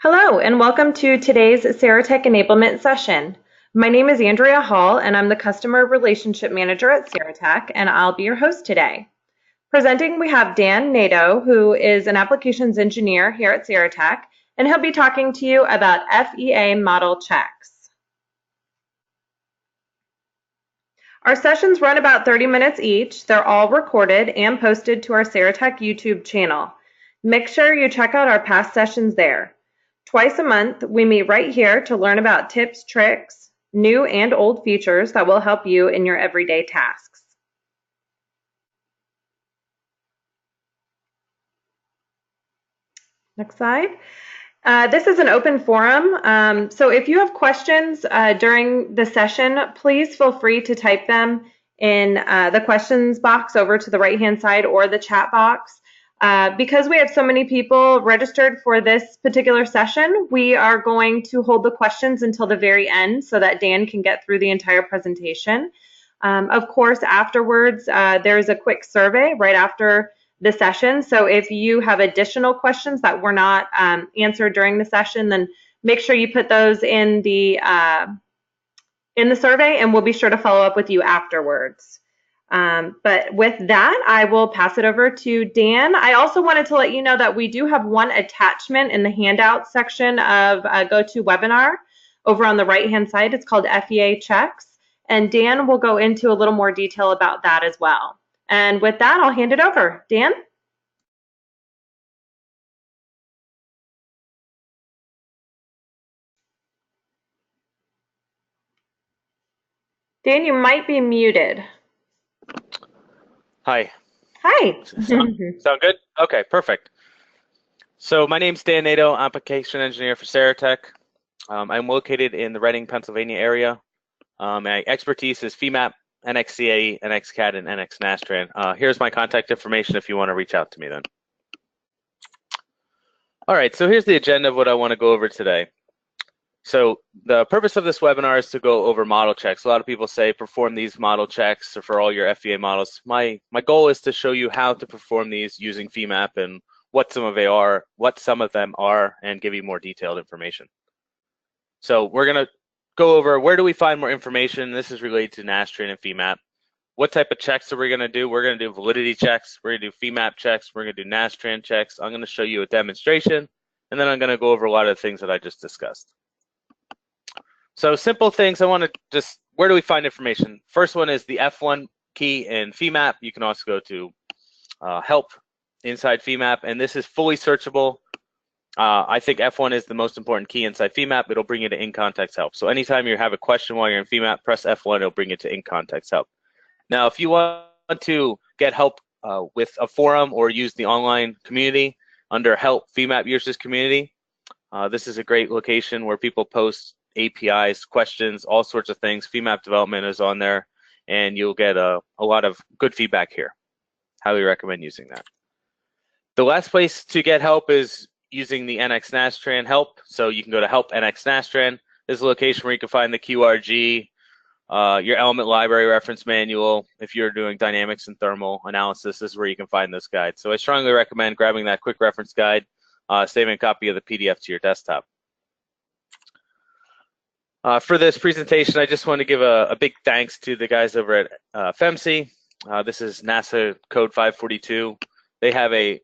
Hello, and welcome to today's Saratech Enablement session. My name is Andrea Hall, and I'm the Customer Relationship Manager at Saratech, and I'll be your host today. Presenting, we have Dan Nadeau, who is an Applications Engineer here at Saratech, and he'll be talking to you about FEA model checks. Our sessions run about 30 minutes each. They're all recorded and posted to our Saratech YouTube channel. Make sure you check out our past sessions there. Twice a month, we meet right here to learn about tips, tricks, new and old features that will help you in your everyday tasks. Next slide. This is an open forum, so if you have questions during the session, please feel free to type them in the questions box over to the right-hand side or the chat box. Because we have so many people registered for this particular session, we are going to hold the questions until the very end so that Dan can get through the entire presentation. Of course, afterwards, there's a quick survey right after the session. So if you have additional questions that were not answered during the session, then make sure you put those in the survey, and we'll be sure to follow up with you afterwards. But with that, I will pass it over to Dan. I also wanted to let you know that we do have one attachment in the handout section of GoToWebinar over on the right-hand side. It's called FEA checks, and Dan will go into a little more detail about that as well. And with that, I'll hand it over. Dan? Dan, you might be muted. Hi. Hi. Sound good? Okay, perfect. So my name's Dan Nadeau, Application Engineer for Saratech. I'm located in the Reading, Pennsylvania area. My expertise is FEMAP, NXCAE, NXCAD, and NX Nastran. Here's my contact information if you want to reach out to me then. All right, so here's the agenda of what I want to go over today. So the purpose of this webinar is to go over model checks. A lot of people say perform these model checks for all your FEA models. My goal is to show you how to perform these using FEMAP and what some of them are, and give you more detailed information. So we're going to go over where do we find more information. This is related to Nastran and FEMAP. What type of checks are we going to do? We're going to do validity checks. We're going to do FEMAP checks. We're going to do Nastran checks. I'm going to show you a demonstration, and then I'm going to go over a lot of the things that I just discussed. So simple things, I want to just, where do we find information? First one is the F1 key in FEMAP. You can also go to help inside FEMAP, and this is fully searchable. I think F1 is the most important key inside FEMAP. It'll bring you to in-context help. So anytime you have a question while you're in FEMAP, press F1, it'll bring you to in-context help. Now, if you want to get help with a forum or use the online community under help FEMAP users community, this is a great location where people post APIs, questions, all sorts of things. FEMAP development is on there, and you'll get a lot of good feedback here. Highly recommend using that. The last place to get help is using the NX Nastran help. So you can go to help NX Nastran. This is a location where you can find the QRG, your element library reference manual. If you're doing dynamics and thermal analysis, this is where you can find this guide. So I strongly recommend grabbing that quick reference guide, saving a copy of the PDF to your desktop. For this presentation, I just want to give a big thanks to the guys over at FEMC. This is NASA Code 542. They have a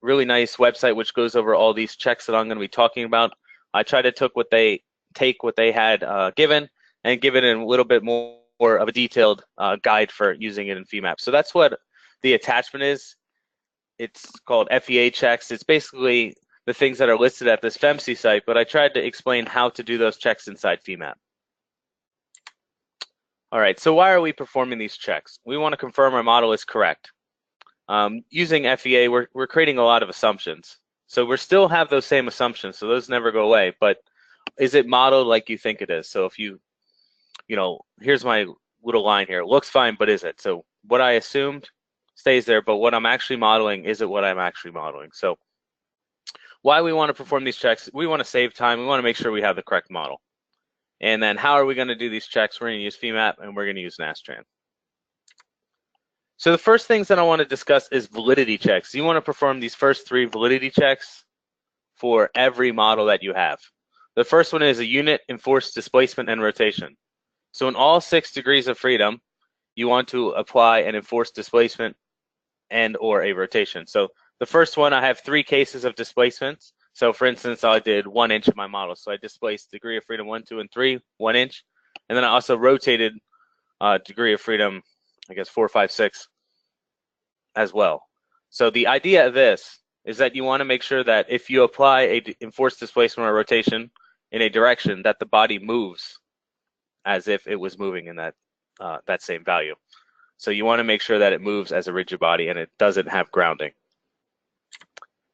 really nice website which goes over all these checks that I'm going to be talking about. I tried to take what they had given and give it in a little bit more of a detailed guide for using it in FEMAP. So that's what the attachment is. It's called FEA checks. It's basically the things that are listed at this FEMC site, but I tried to explain how to do those checks inside FEMAP. All right, so why are we performing these checks? We want to confirm our model is correct. Using FEA, we're creating a lot of assumptions. So we still have those same assumptions, so those never go away, but is it modeled like you think it is? So if you know, here's my little line here. It looks fine, but is it? So what I assumed stays there, but what I'm actually modeling, is it what I'm actually modeling? So why we want to perform these checks, we want to save time. We want to make sure we have the correct model. And then how are we going to do these checks? We're going to use FEMAP, and we're going to use Nastran. So the first things that I want to discuss is validity checks. You want to perform these first three validity checks for every model that you have. The first one is a unit enforced displacement and rotation. So in all 6 degrees of freedom, you want to apply an enforced displacement and or a rotation. So the first one, I have 3 cases of displacements. So for instance, I did 1 inch in my model. So I displaced degree of freedom 1, 2, and 3, 1 inch. And then I also rotated degree of freedom, I guess 4, 5, 6 as well. So the idea of this is that you want to make sure that if you apply a enforced displacement or rotation in a direction, that the body moves as if it was moving in that same value. So you want to make sure that it moves as a rigid body and it doesn't have grounding.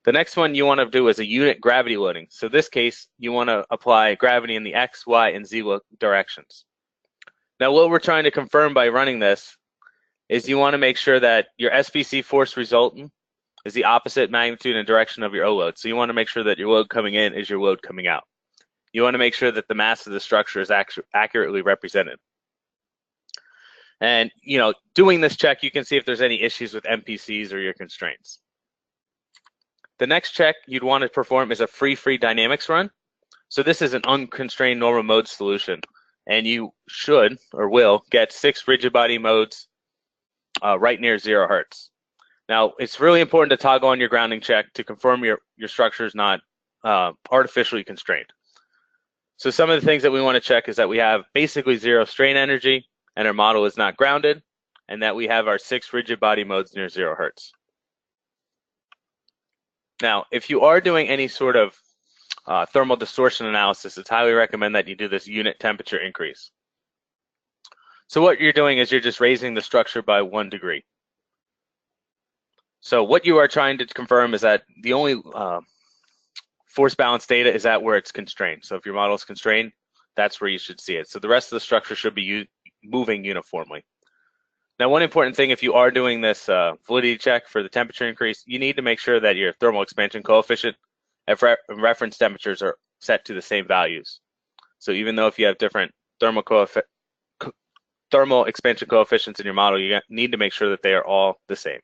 The next one you want to do is a unit gravity loading. So this case, you want to apply gravity in the X, Y, and Z directions. Now what we're trying to confirm by running this is you want to make sure that your SPC force resultant is the opposite magnitude and direction of your O load. So you want to make sure that your load coming in is your load coming out. You want to make sure that the mass of the structure is accurately represented. And doing this check, you can see if there's any issues with MPCs or your constraints. The next check you'd want to perform is a free dynamics run. So this is an unconstrained normal mode solution, and you should or will get 6 rigid body modes right near 0 hertz. Now, it's really important to toggle on your grounding check to confirm your structure is not artificially constrained. So some of the things that we want to check is that we have basically 0 strain energy and our model is not grounded, and that we have our 6 rigid body modes near 0 hertz. Now, if you are doing any sort of thermal distortion analysis, it's highly recommend that you do this unit temperature increase. So what you're doing is you're just raising the structure by 1 degree. So what you are trying to confirm is that the only force balance data is at where it's constrained. So if your model is constrained, that's where you should see it. So the rest of the structure should be moving uniformly. Now, one important thing, if you are doing this validity check for the temperature increase, you need to make sure that your thermal expansion coefficient and reference temperatures are set to the same values. So even though if you have different thermal expansion coefficients in your model, you need to make sure that they are all the same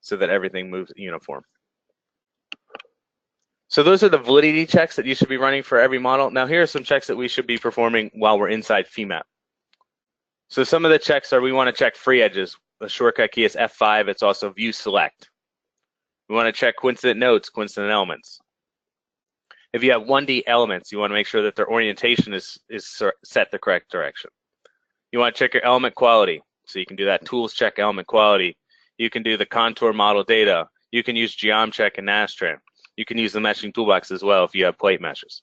so that everything moves uniform. So those are the validity checks that you should be running for every model. Now here are some checks that we should be performing while we're inside FEMAP. So some of the checks are, we want to check free edges. The shortcut key is F5. It's also view select. We want to check coincident nodes, coincident elements. If you have 1D elements, you want to make sure that their orientation is set the correct direction. You want to check your element quality. So you can do that tools check element quality. You can do the contour model data. You can use geom check and Nastran. You can use the meshing toolbox as well if you have plate meshes.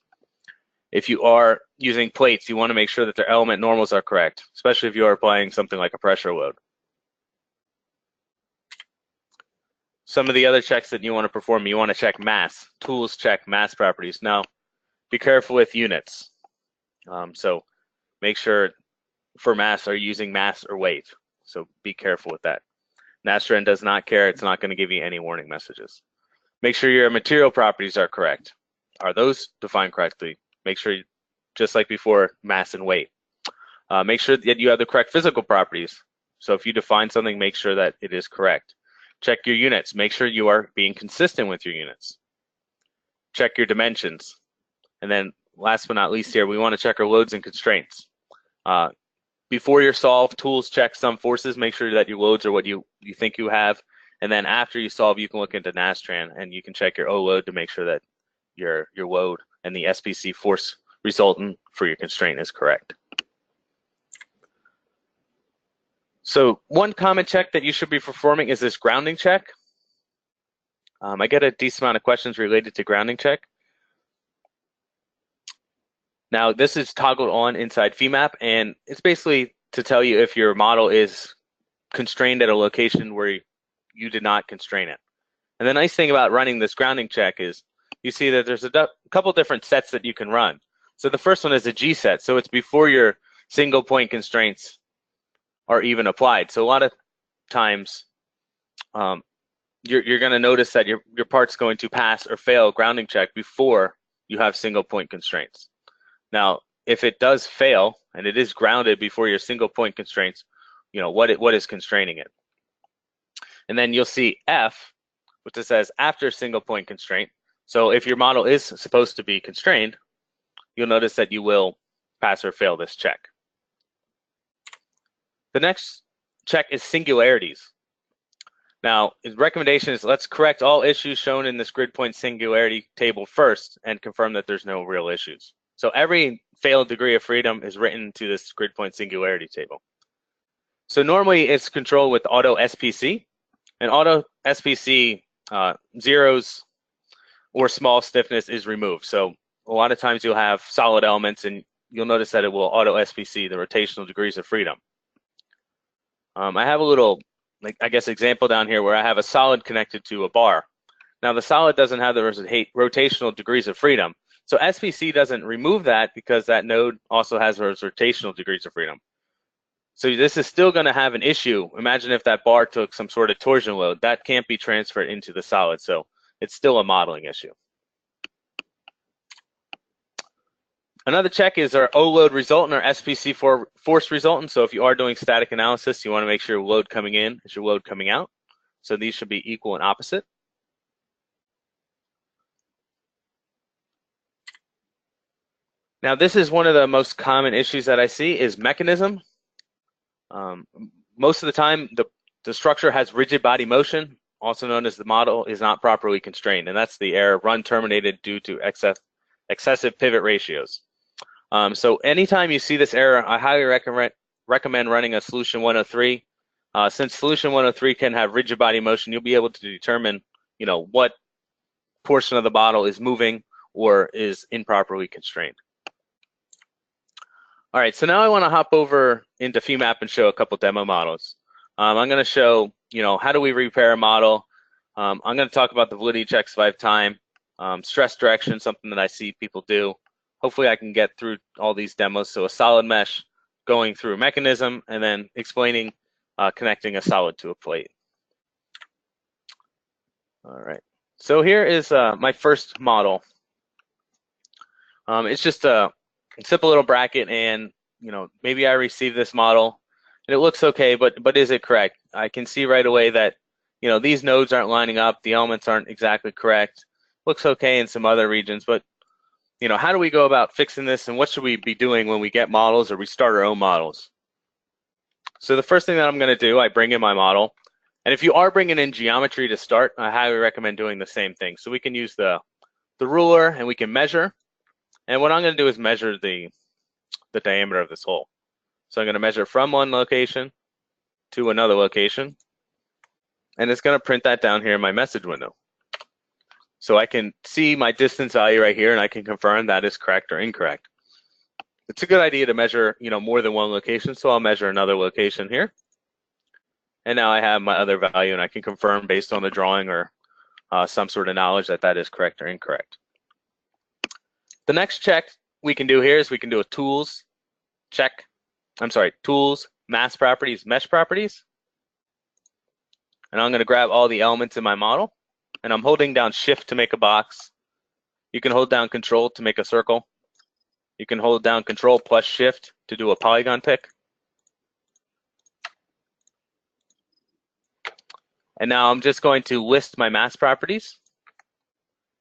If you are using plates, you want to make sure that their element normals are correct, especially if you are applying something like a pressure load. Some of the other checks that you want to perform, you want to check mass. Tools check mass properties. Now, be careful with units. So make sure for mass, are you using mass or weight? So be careful with that. Nastran does not care. It's not going to give you any warning messages. Make sure your material properties are correct. Are those defined correctly? Make sure, just like before, mass and weight. Make sure that you have the correct physical properties. So if you define something, make sure that it is correct. Check your units. Make sure you are being consistent with your units. Check your dimensions. And then last but not least here, we want to check our loads and constraints. Before your solve, tools check some forces. Make sure that your loads are what you think you have. And then after you solve, you can look into Nastran and you can check your O load to make sure that your load and the SPC force resultant for your constraint is correct. So one common check that you should be performing is this grounding check. I get a decent amount of questions related to grounding check. Now this is toggled on inside FEMAP, and it's basically to tell you if your model is constrained at a location where you did not constrain it. And the nice thing about running this grounding check is you see that there's a couple different sets that you can run. So the first one is a G set, so it's before your single point constraints are even applied. So a lot of times you're going to notice that your part's going to pass or fail grounding check before you have single point constraints. Now, if it does fail and it is grounded before your single point constraints, what is constraining it? And then you'll see F, which it says after single point constraint. So if your model is supposed to be constrained, you'll notice that you will pass or fail this check. The next check is singularities. Now, his recommendation is let's correct all issues shown in this grid point singularity table first and confirm that there's no real issues. So every failed degree of freedom is written to this grid point singularity table. So normally it's controlled with auto SPC, and auto SPC zeros or small stiffness is removed. So a lot of times you'll have solid elements and you'll notice that it will auto SPC the rotational degrees of freedom. I have a little, I guess, example down here where I have a solid connected to a bar. Now the solid doesn't have the rotational degrees of freedom. So SPC doesn't remove that because that node also has those rotational degrees of freedom. So this is still going to have an issue. Imagine if that bar took some sort of torsion load. That can't be transferred into the solid. So it's still a modeling issue. Another check is our O load resultant or SPC force resultant. So if you are doing static analysis, you want to make sure load coming in is your load coming out. So these should be equal and opposite. Now this is one of the most common issues that I see is mechanism. Most of the time the structure has rigid body motion, also known as the model is not properly constrained, and that's the error run terminated due to excessive pivot ratios. So anytime you see this error, I highly recommend running a solution 103. Since solution 103 can have rigid body motion, you'll be able to determine, what portion of the model is moving or is improperly constrained. All right, so now I want to hop over into FEMAP and show a couple demo models. I'm going to show, how do we repair a model. I'm going to talk about the validity checks if I have time. Stress direction, something that I see people do. Hopefully I can get through all these demos. So a solid mesh going through a mechanism and then explaining connecting a solid to a plate. All right, so here is my first model. It's just a simple little bracket, and maybe I received this model and it looks okay, but is it correct? I can see right away that these nodes aren't lining up, the elements aren't exactly correct. Looks okay in some other regions, but how do we go about fixing this, and what should we be doing when we get models or we start our own models? So the first thing that I'm going to do, I bring in my model, and if you are bringing in geometry to start, I highly recommend doing the same thing. So we can use the ruler and we can measure. And what I'm going to do is measure the diameter of this hole. So I'm going to measure from one location to another location, and it's going to print that down here in my message window. So I can see my distance value right here, and I can confirm that is correct or incorrect. It's a good idea to measure, more than one location, so I'll measure another location here. And now I have my other value, and I can confirm based on the drawing or some sort of knowledge that that is correct or incorrect. The next check we can do here is we can do a tools check. Tools, mass properties, mesh properties. And I'm going to grab all the elements in my model, and I'm holding down shift to make a box. You can hold down control to make a circle. You can hold down control plus shift to do a polygon pick. And now I'm just going to list my mass properties.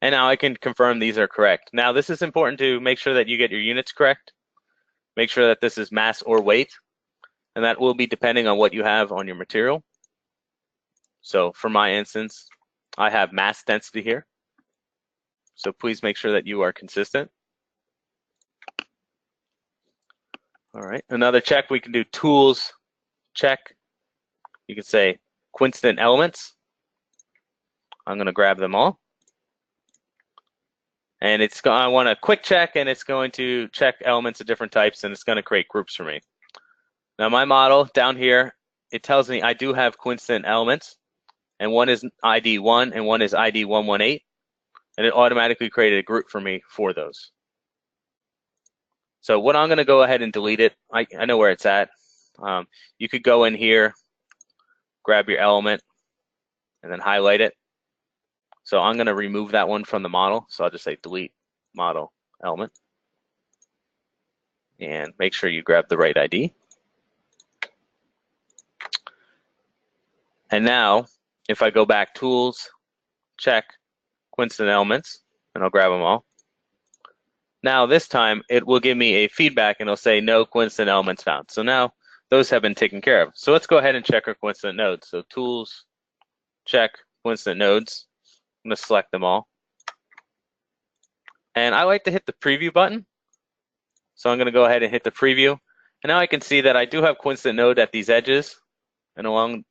And now I can confirm these are correct. Now this is important to make sure that you get your units correct. Make sure that this is mass or weight, and that will be depending on what you have on your material. So for my instance, I have mass density here. So please make sure that you are consistent. All right, another check, we can do tools check. You can say coincident elements. I'm going to grab them all. And I want a quick check, and it's going to check elements of different types, and it's going to create groups for me. Now my model down here, it tells me I do have coincident elements, and one is ID 1 and one is ID 118, and it automatically created a group for me for those. So what I'm going to go ahead and delete it. I know where it's at. You could go in here, grab your element, and then highlight it. So I'm going to remove that one from the model. So I'll just say delete model element. And make sure you grab the right ID. And now, if I go back, tools, check, coincident elements, and I'll grab them all. Now this time it will give me a feedback and it'll say no coincident elements found. So now those have been taken care of. So let's go ahead and check our coincident nodes. So tools, check coincident nodes. I'm going to select them all. And I like to hit the preview button. So I'm going to go ahead and hit the preview. And now I can see that I do have coincident node at these edges and along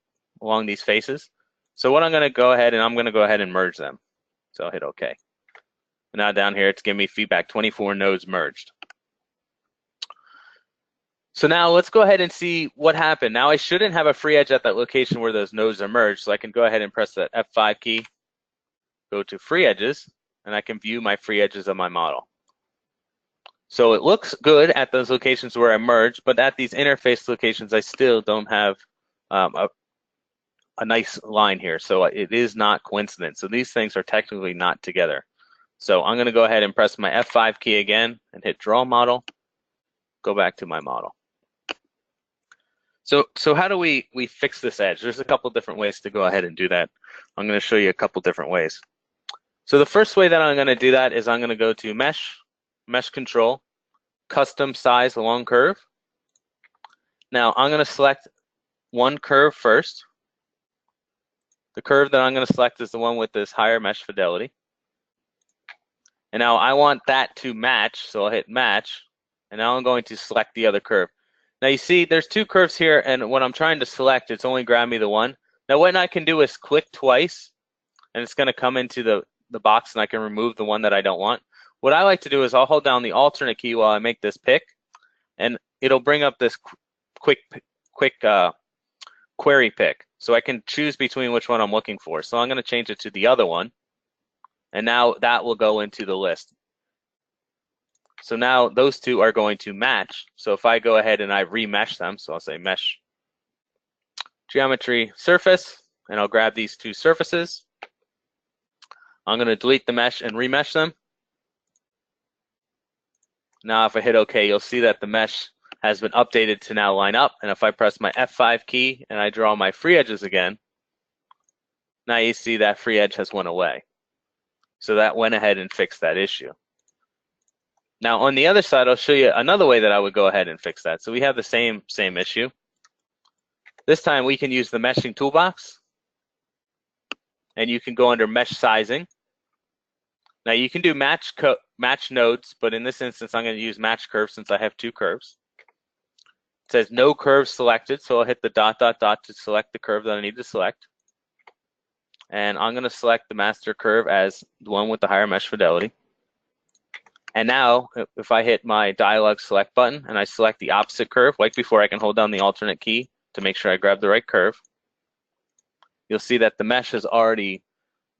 these faces. So what I'm going to go ahead and merge them. So I'll hit OK. And now down here, it's giving me feedback 24 nodes merged. So now let's go ahead and see what happened. Now I shouldn't have a free edge at that location where those nodes are merged. So I can go ahead and press that F5 key, go to free edges, and I can view my free edges of my model. So it looks good at those locations where I merged, but at these interface locations, I still don't have a nice line here. So it is not coincident. So these things are technically not together. So I'm going to go ahead and press my F5 key again and hit draw model, go back to my model. So how do we fix this edge? There's a couple different ways to go ahead and do that. I'm going to show you a couple different ways. So the first way that I'm going to do that is I'm going to go to mesh control, custom size along curve. Now I'm going to select one curve first. The curve that I'm going to select is the one with this higher mesh fidelity. And now I want that to match, so I'll hit match, and now I'm going to select the other curve. Now you see there's two curves here, and when I'm trying to select, it's only grabbing me the one. Now what I can do is click twice, and it's going to come into the box, and I can remove the one that I don't want. What I like to do is I'll hold down the alternate key while I make this pick, and it'll bring up this quick query pick. So I can choose between which one I'm looking for. So I'm going to change it to the other one, and now that will go into the list. So now those two are going to match. So if I go ahead and I remesh them, so I'll say mesh geometry surface, and I'll grab these two surfaces. I'm going to delete the mesh and remesh them. Now if I hit OK, you'll see that the mesh has been updated to now line up. And if I press my F5 key and I draw my free edges again, now you see that free edge has went away. So that went ahead and fixed that issue. Now on the other side, I'll show you another way that I would go ahead and fix that. So we have the same issue. This time we can use the meshing toolbox, and you can go under mesh sizing. Now you can do match nodes, but in this instance I'm going to use match curves since I have two curves. It says no curve selected, so I'll hit the ... to select the curve that I need to select. And I'm going to select the master curve as the one with the higher mesh fidelity. And now, if I hit my dialog select button and I select the opposite curve, like before, I can hold down the alternate key to make sure I grab the right curve. You'll see that the mesh has already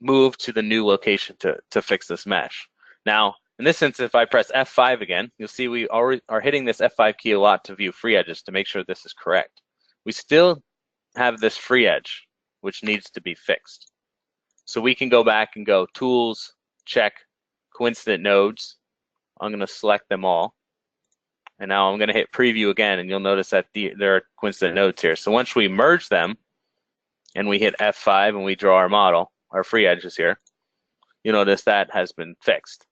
moved to the new location to fix this mesh. Now, in this instance, if I press F5 again, you'll see we already are hitting this F5 key a lot to view free edges to make sure this is correct. We still have this free edge, which needs to be fixed. So we can go back and go Tools, check coincident nodes. I'm going to select them all. And now I'm going to hit Preview again, and you'll notice that there are coincident nodes here. So once we merge them, and we hit F5 and we draw our model, our free edges here, you'll notice that has been fixed.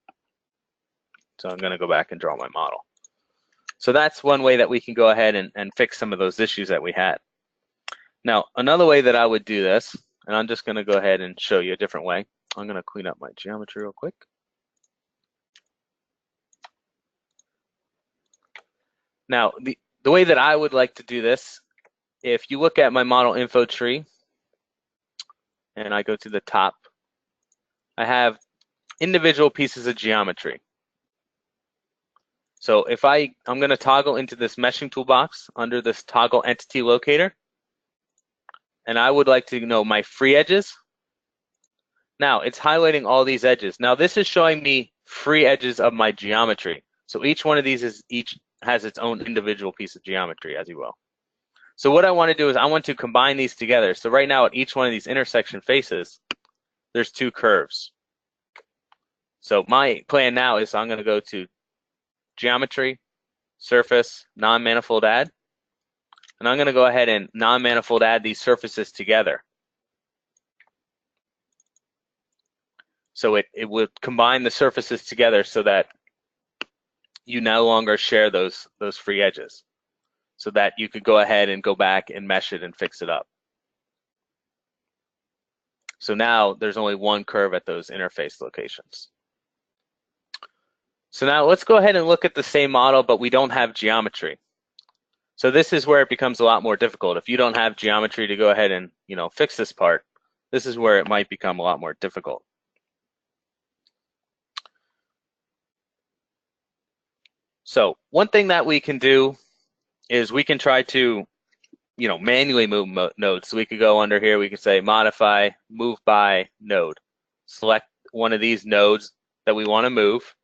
So I'm going to go back and draw my model. So that's one way that we can go ahead and fix some of those issues that we had. Now, another way that I would do this, and I'm just going to go ahead and show you a different way. I'm going to clean up my geometry real quick. Now, the way that I would like to do this, if you look at my model info tree, and I go to the top, I have individual pieces of geometry. So if I'm going to toggle into this meshing toolbox under this toggle entity locator, and I would like to know my free edges. Now it's highlighting all these edges. Now this is showing me free edges of my geometry. So each one of these has its own individual piece of geometry, as you will. So what I want to do is I want to combine these together. So right now at each one of these intersection faces, there's two curves. So my plan now is I'm going to go to Geometry, Surface, Non-Manifold Add. And I'm going to go ahead and non-manifold add these surfaces together. So it would combine the surfaces together so that you no longer share those free edges, so that you could go ahead and go back and mesh it and fix it up. So now there's only one curve at those interface locations. So now let's go ahead and look at the same model, but we don't have geometry. So this is where it becomes a lot more difficult. If you don't have geometry to go ahead and fix this part, this is where it might become a lot more difficult. So one thing that we can do is we can try to manually move nodes. So we could go under here, we could say modify, move by node. Select one of these nodes that we want to move,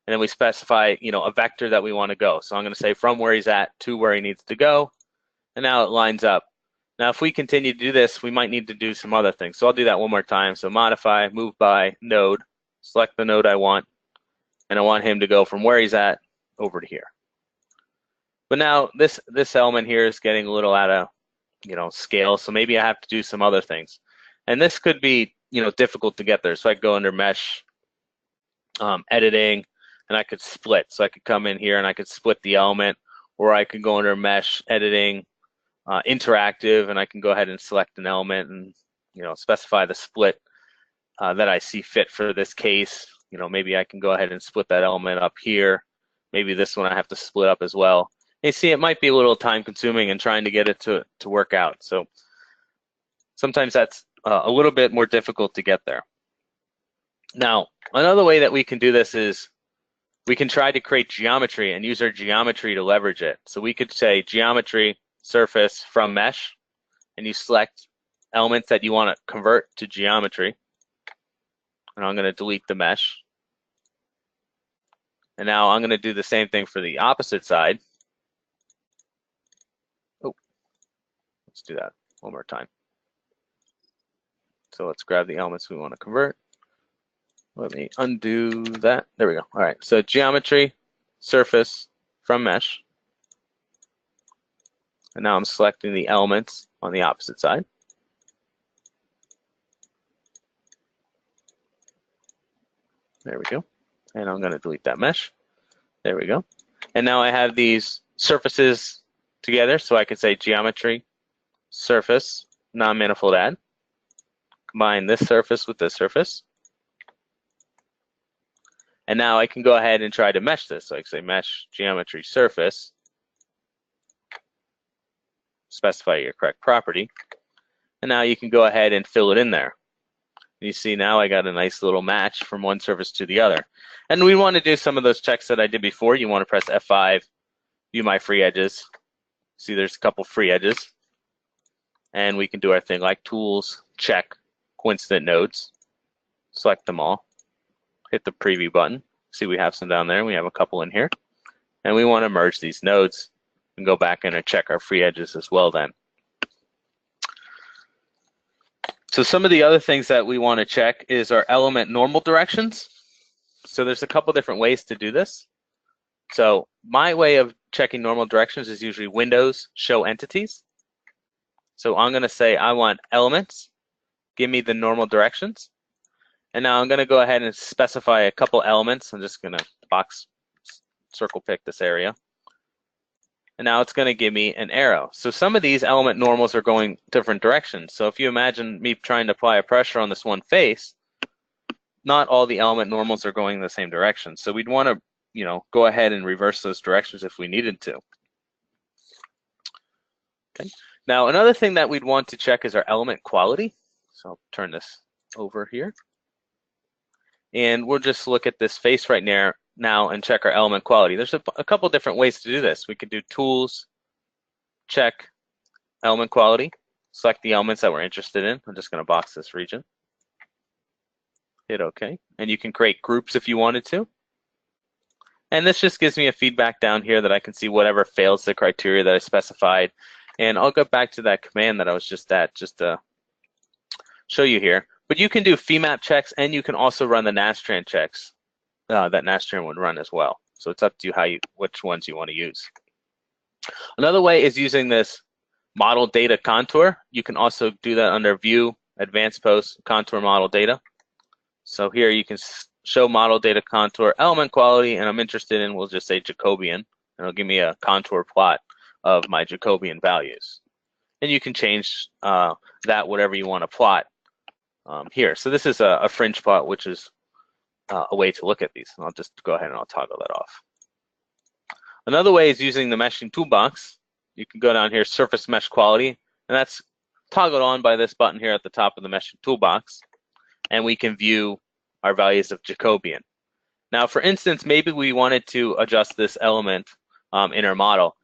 and then we specify a vector that we want to go. So I'm going to say from where he's at to where he needs to go, and now it lines up. Now if we continue to do this, we might need to do some other things. So I'll do that one more time. So modify, move by node, select the node I want, and I want him to go from where he's at over to here. But now this element here is getting a little out of scale, so maybe I have to do some other things. And this could be difficult to get there. So I could go under mesh, editing, and I could split. So I could come in here and I could split the element, or I could go under mesh, editing, interactive, and I can go ahead and select an element and specify the split that I see fit for this case. Maybe I can go ahead and split that element up here. Maybe this one I have to split up as well. You see, it might be a little time consuming in trying to get it to work out. So sometimes that's a little bit more difficult to get there. Now, another way that we can do this is we can try to create geometry and use our geometry to leverage it. So we could say geometry surface from mesh, and you select elements that you want to convert to geometry. And I'm going to delete the mesh. And now I'm going to do the same thing for the opposite side. Oh, let's do that one more time. So let's grab the elements we want to convert. Let me undo that. There we go. All right, so geometry, surface from mesh. And now I'm selecting the elements on the opposite side. There we go. And I'm going to delete that mesh. There we go. And now I have these surfaces together, so I could say geometry, surface, non-manifold add. Combine this surface with this surface. And now I can go ahead and try to mesh this. So I can say mesh, geometry, surface. Specify your correct property. And now you can go ahead and fill it in there. You see now I got a nice little match from one surface to the other. And we want to do some of those checks that I did before. You want to press F5, view my free edges. See there's a couple free edges. And we can do our thing like tools, check, coincident nodes. Select them all. Hit the preview button. See we have some down there. We have a couple in here. And we want to merge these nodes and go back in and check our free edges as well then. So some of the other things that we want to check is our element normal directions. So there's a couple different ways to do this. So my way of checking normal directions is usually Windows, show entities. So I'm going to say I want elements, give me the normal directions. And now I'm going to go ahead and specify a couple elements. I'm just going to circle pick this area. And now it's going to give me an arrow. So some of these element normals are going different directions. So if you imagine me trying to apply a pressure on this one face, not all the element normals are going in the same direction. So we'd want to, go ahead and reverse those directions if we needed to. Okay. Now another thing that we'd want to check is our element quality. So I'll turn this over here. And we'll just look at this face right now and check our element quality. There's a couple different ways to do this. We could do tools, check element quality, select the elements that we're interested in. I'm just going to box this region. Hit OK. And you can create groups if you wanted to. And this just gives me a feedback down here that I can see whatever fails the criteria that I specified. And I'll go back to that command that I was just at just to show you here. But you can do FEMAP checks, and you can also run the Nastran checks that Nastran would run as well. So it's up to you which ones you want to use. Another way is using this model data contour. You can also do that under View, Advanced Post, Contour Model Data. So here you can show model data contour element quality, and I'm interested in, we'll just say Jacobian, and it'll give me a contour plot of my Jacobian values. And you can change that whatever you want to plot here. So this is a fringe plot, which is a way to look at these. And I'll just go ahead and I'll toggle that off. Another way is using the meshing toolbox. You can go down here, surface mesh quality, and that's toggled on by this button here at the top of the meshing toolbox. And we can view our values of Jacobian. Now, for instance, maybe we wanted to adjust this element in our model.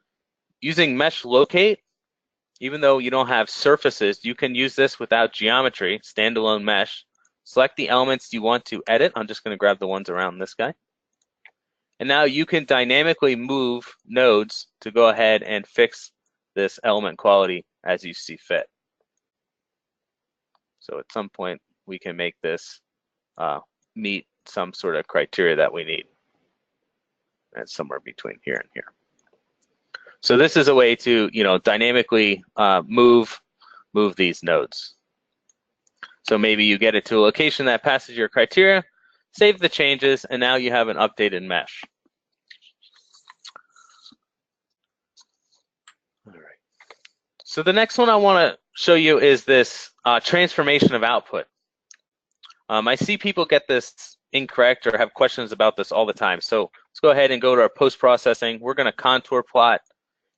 Using mesh locate, even though you don't have surfaces, you can use this without geometry, standalone mesh. Select the elements you want to edit. I'm just going to grab the ones around this guy. And now you can dynamically move nodes to go ahead and fix this element quality as you see fit. So at some point, we can make this meet some sort of criteria that we need. And somewhere between here and here. So this is a way to, dynamically move these nodes. So maybe you get it to a location that passes your criteria, save the changes, and now you have an updated mesh. All right. So the next one I want to show you is this transformation of output. I see people get this incorrect or have questions about this all the time. So let's go ahead and go to our post-processing. We're going to contour plot,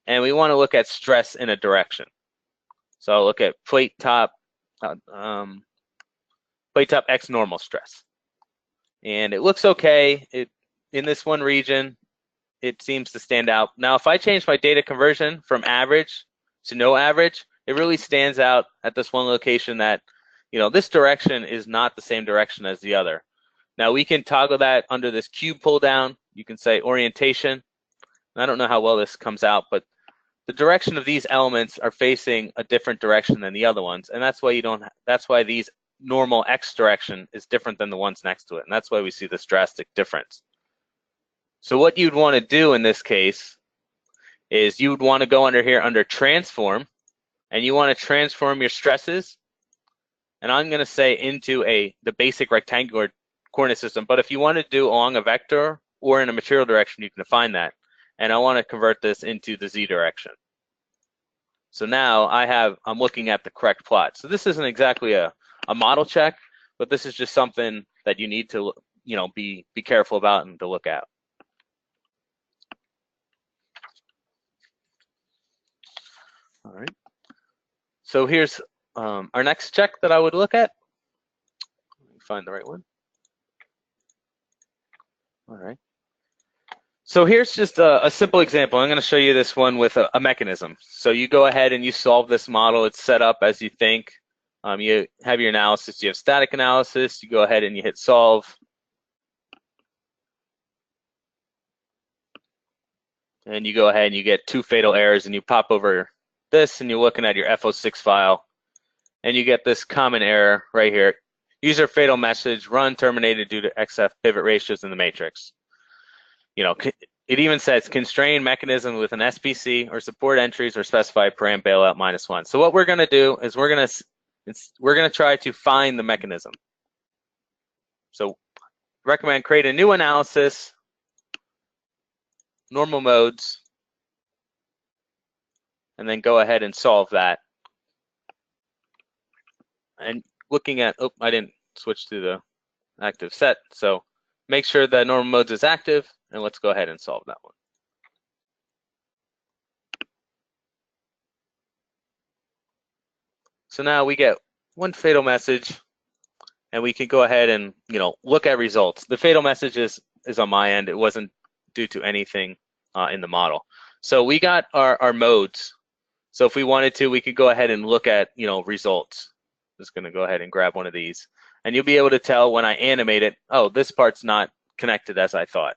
and we want to look at stress in a direction. So I'll look at plate top X normal stress. And it looks okay. In this one region, it seems to stand out. Now, if I change my data conversion from average to no average, it really stands out at this one location that, this direction is not the same direction as the other. Now, we can toggle that under this cube pull down. You can say orientation. I don't know how well this comes out, but the direction of these elements are facing a different direction than the other ones, and that's why that's why these normal X direction is different than the ones next to it, and that's why we see this drastic difference. So what you'd want to do in this case is you would want to go under here under transform, and you want to transform your stresses, and I'm going to say into the basic rectangular coordinate system, but if you want to do along a vector or in a material direction, you can define that. And I want to convert this into the Z direction. So now I'm looking at the correct plot. So this isn't exactly a model check, but this is just something that you need to be careful about and to look at. All right. So here's our next check that I would look at. Let me find the right one. All right. So here's just a simple example. I'm going to show you this one with a mechanism. So you go ahead and you solve this model. It's set up as you think. You have your analysis. You have static analysis. You go ahead and you hit solve. And you go ahead and you get 2 fatal errors, and you pop over this, and you're looking at your FO6 file, and you get this common error right here. User fatal message, run terminated due to XF pivot ratios in the matrix. It even says constrain mechanism with an SPC or support entries or specify param bailout -1. So what we're going to do is we're going to try to find the mechanism. So recommend create a new analysis, normal modes, and then go ahead and solve that. And looking at, I didn't switch to the active set. So make sure that normal modes is active, and let's go ahead and solve that one. So now we get one fatal message, and we can go ahead and look at results. The fatal message is on my end. It wasn't due to anything in the model. So we got our modes. So if we wanted to, we could go ahead and look at results. Just going to go ahead and grab one of these, and you'll be able to tell when I animate it, oh, this part's not connected as I thought.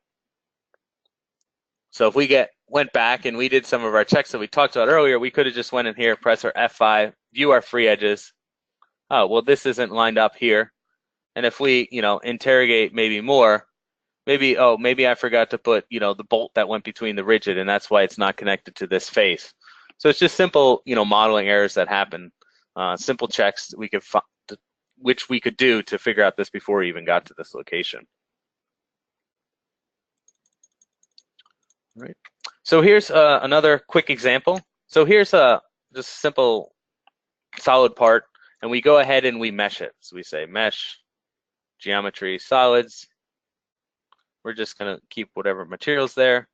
So if we went back and we did some of our checks that we talked about earlier, we could have just went in here, press our F5, view our free edges. Oh, well, this isn't lined up here. And if we, interrogate maybe more, maybe I forgot to put, the bolt that went between the rigid, and that's why it's not connected to this face. So it's just simple, modeling errors that happen. Simple checks that we could which we could do to figure out this before we even got to this location. All right. So here's another quick example. So here's a just simple solid part, and we go ahead and we mesh it. So we say mesh, geometry, solids. We're just going to keep whatever materials there.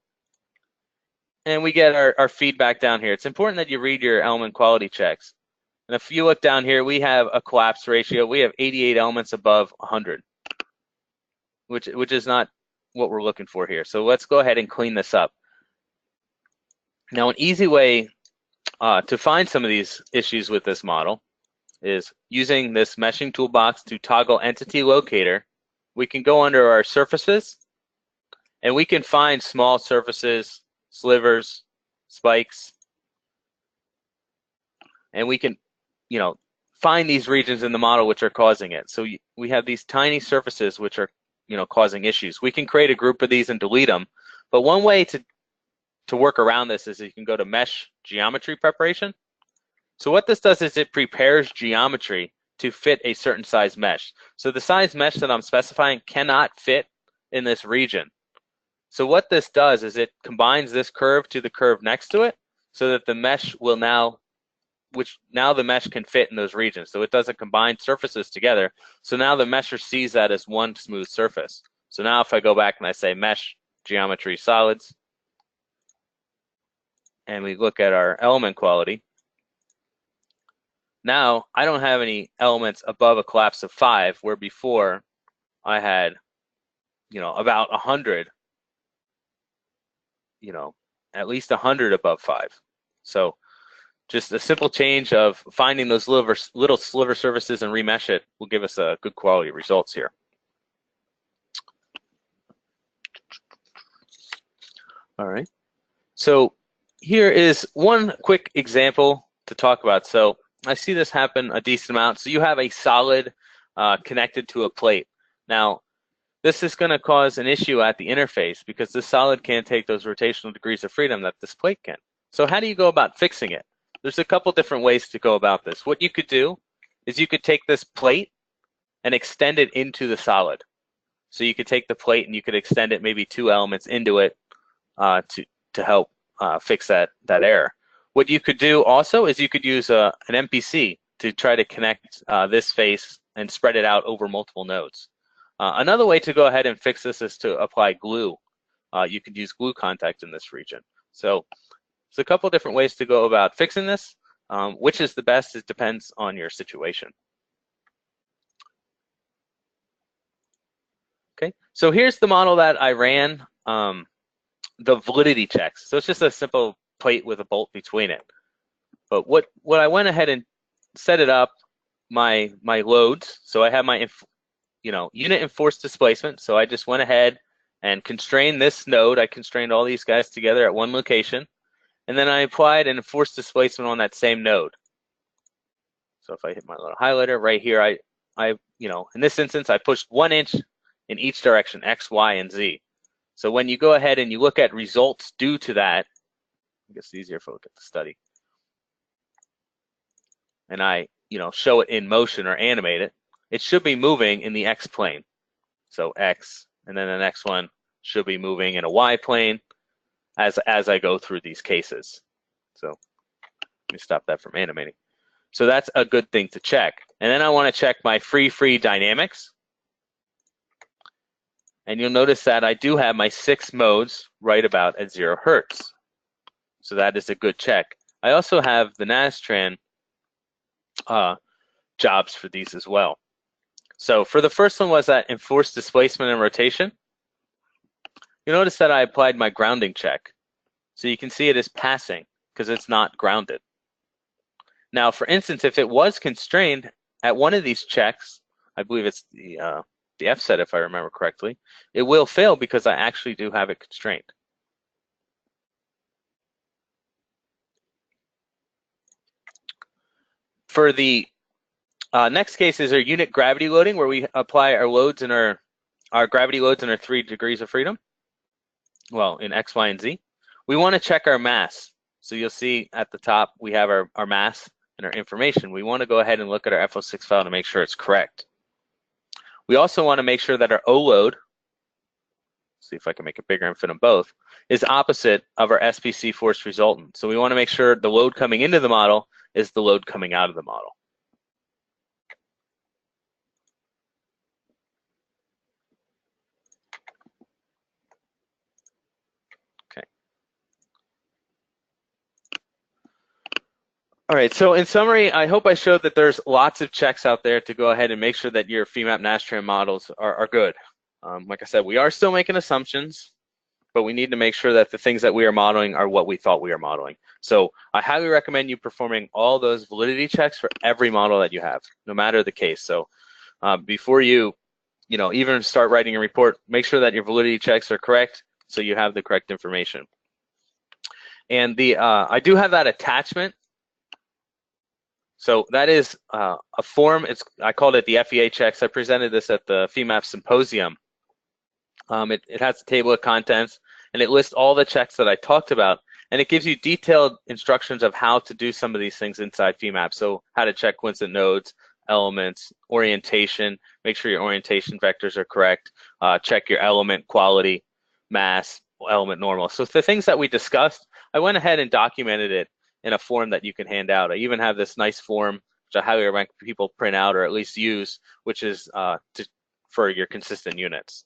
And we get our feedback down here. It's important that you read your element quality checks. And if you look down here, we have a collapse ratio. We have 88 elements above 100, which is not what we're looking for here. So let's go ahead and clean this up. Now, an easy way to find some of these issues with this model is using this meshing toolbox to toggle entity locator. We can go under our surfaces, and we can find small surfaces, slivers, spikes, and we can, find these regions in the model which are causing it. So we have these tiny surfaces which are, causing issues. We can create a group of these and delete them, but one way to work around this is you can go to mesh geometry preparation. So what this does is it prepares geometry to fit a certain size mesh. So the size mesh that I'm specifying cannot fit in this region. So what this does is it combines this curve to the curve next to it so that the mesh will now the mesh can fit in those regions. So it doesn't combine surfaces together. So now the mesher sees that as one smooth surface. So now if I go back and I say mesh geometry solids, and we look at our element quality, now I don't have any elements above a collapse of 5, where before I had, about 100, at least 100 above 5. So just a simple change of finding those little sliver surfaces and remesh it will give us a good quality results here. All right. So here is one quick example to talk about. So I see this happen a decent amount. So you have a solid connected to a plate. Now, this is going to cause an issue at the interface because this solid can't take those rotational degrees of freedom that this plate can. So how do you go about fixing it? There's a couple different ways to go about this. What you could do is you could take this plate and extend it into the solid. So you could take the plate and you could extend it maybe 2 elements into it to help fix that error. What you could do also is you could use an MPC to try to connect this face and spread it out over multiple nodes. Another way to go ahead and fix this is to apply glue. You could use glue contact in this region. So there's a couple different ways to go about fixing this. Which is the best? It depends on your situation. Okay, so here's the model that I ran, the validity checks. So it's just a simple plate with a bolt between it. But what I went ahead and set it up, my loads. So I have my unit enforced displacement. So I just went ahead and constrained this node. I constrained all these guys together at one location. And then I applied an enforced displacement on that same node. So if I hit my little highlighter right here, I in this instance, I pushed 1 inch in each direction, X, Y, and Z. So when you go ahead and you look at results due to that, I guess it's easier if I look at the study. And I, show it in motion or animate it, it should be moving in the X plane. So X, and then the next one should be moving in a Y plane as I go through these cases. So let me stop that from animating. So that's a good thing to check. And then I want to check my free dynamics. And you'll notice that I do have my 6 modes right about at 0 hertz. So that is a good check. I also have the Nastran jobs for these as well. So for the first one was that enforced displacement and rotation. You notice that I applied my grounding check. So you can see it is passing because it's not grounded. Now, for instance, if it was constrained at one of these checks, I believe it's the F set if I remember correctly, it will fail because I actually do have it constrained. For the next case is our unit gravity loading, where we apply our loads and our gravity loads in our 3 degrees of freedom. Well, in X, Y, and Z. We want to check our mass. So you'll see at the top we have our mass, and our information, we want to go ahead and look at our FO6 file to make sure it's correct. We also want to make sure that our O load, see if I can make it bigger and fit them both, is opposite of our SPC force resultant. So we want to make sure the load coming into the model is the load coming out of the model. Okay. All right, so in summary, I hope I showed that there's lots of checks out there to go ahead and make sure that your FEMAP Nastran models are good. Like I said, we are still making assumptions, but we need to make sure that the things that we are modeling are what we thought we are modeling. So I highly recommend you performing all those validity checks for every model that you have, no matter the case. So before you even start writing a report, make sure that your validity checks are correct so you have the correct information. And I do have that attachment. So that is a form. I called it the FEA checks. I presented this at the FEMAP symposium. It has a table of contents, and it lists all the checks that I talked about, and it gives you detailed instructions of how to do some of these things inside FEMAP. So how to check coincident nodes, elements, orientation, make sure your orientation vectors are correct, check your element quality, mass, element normal. So the things that we discussed, I went ahead and documented it in a form that you can hand out. I even have this nice form, which I highly recommend people print out or at least use, which is for your consistent units.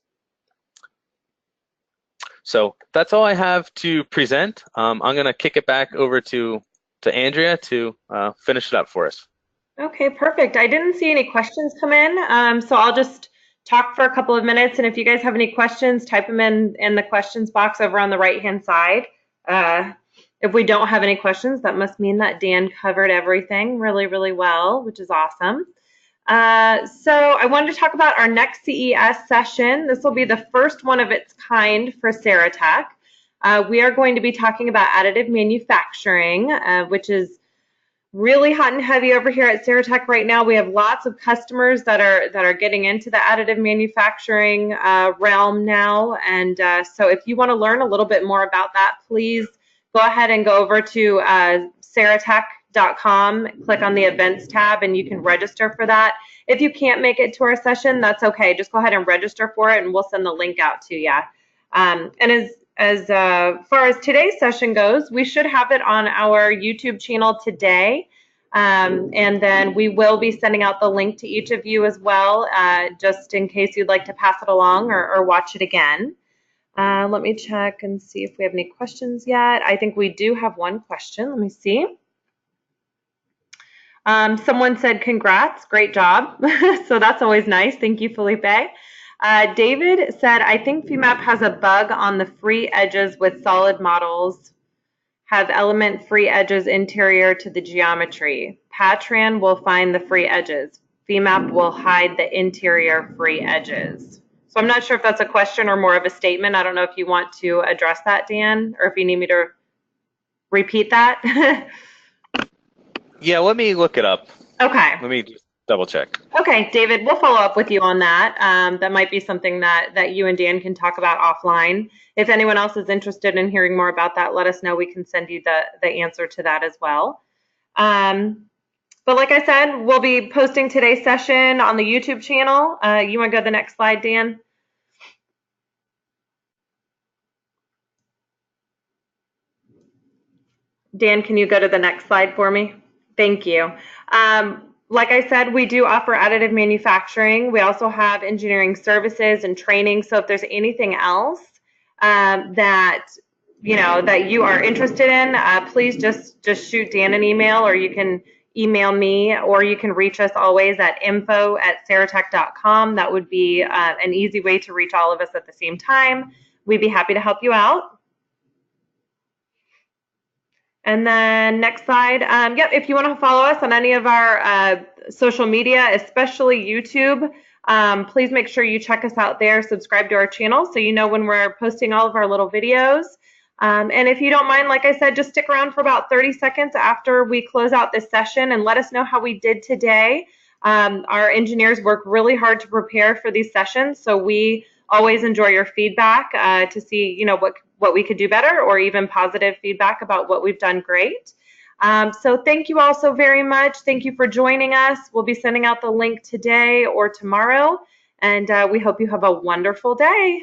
So that's all I have to present. I'm going to kick it back over to Andrea to finish it up for us. Okay, perfect. I didn't see any questions come in, so I'll just talk for a couple of minutes, and if you guys have any questions, type them in the questions box over on the right-hand side. If we don't have any questions, that must mean that Dan covered everything really, really well, which is awesome. So I wanted to talk about our next CES session. This will be the first one of its kind for Saratech. We are going to be talking about additive manufacturing, which is really hot and heavy over here at Saratech right now. We have lots of customers that are getting into the additive manufacturing realm now. And so if you want to learn a little bit more about that, please go ahead and go over to Saratech.com, click on the events tab, and you can register for that. If you can't make it to our session, that's okay. Just go ahead and register for it, and we'll send the link out to you. And as far as today's session goes, we should have it on our YouTube channel today. And then we will be sending out the link to each of you as well, just in case you'd like to pass it along or watch it again. Let me check and see if we have any questions yet. I think we do have one question. Let me see. Someone said, congrats, great job. So that's always nice. Thank you, Felipe. David said, I think FEMAP has a bug on the free edges with solid models, have element free edges interior to the geometry. Patran will find the free edges. FEMAP will hide the interior free edges. So I'm not sure if that's a question or more of a statement. I don't know if you want to address that, Dan, or if you need me to repeat that. Yeah, let me look it up. Okay. Let me just double check. Okay, David, we'll follow up with you on that. That might be something that you and Dan can talk about offline. If anyone else is interested in hearing more about that, let us know. We can send you the answer to that as well. But like I said, we'll be posting today's session on the YouTube channel. You want to go to the next slide, Dan? Dan, can you go to the next slide for me? Thank you. Like I said, we do offer additive manufacturing. We also have engineering services and training. So if there's anything else that you are interested in, please just shoot Dan an email, or you can email me, or you can reach us always at info@saratech.com. That would be an easy way to reach all of us at the same time. We'd be happy to help you out. And then next slide. Yep, if you want to follow us on any of our social media, especially YouTube, please make sure you check us out there, subscribe to our channel so you know when we're posting all of our little videos. And if you don't mind, like I said, just stick around for about 30 seconds after we close out this session and let us know how we did today. Our engineers work really hard to prepare for these sessions, so we always enjoy your feedback to see what we could do better, or even positive feedback about what we've done great. So thank you all so very much. Thank you for joining us. We'll be sending out the link today or tomorrow, and we hope you have a wonderful day.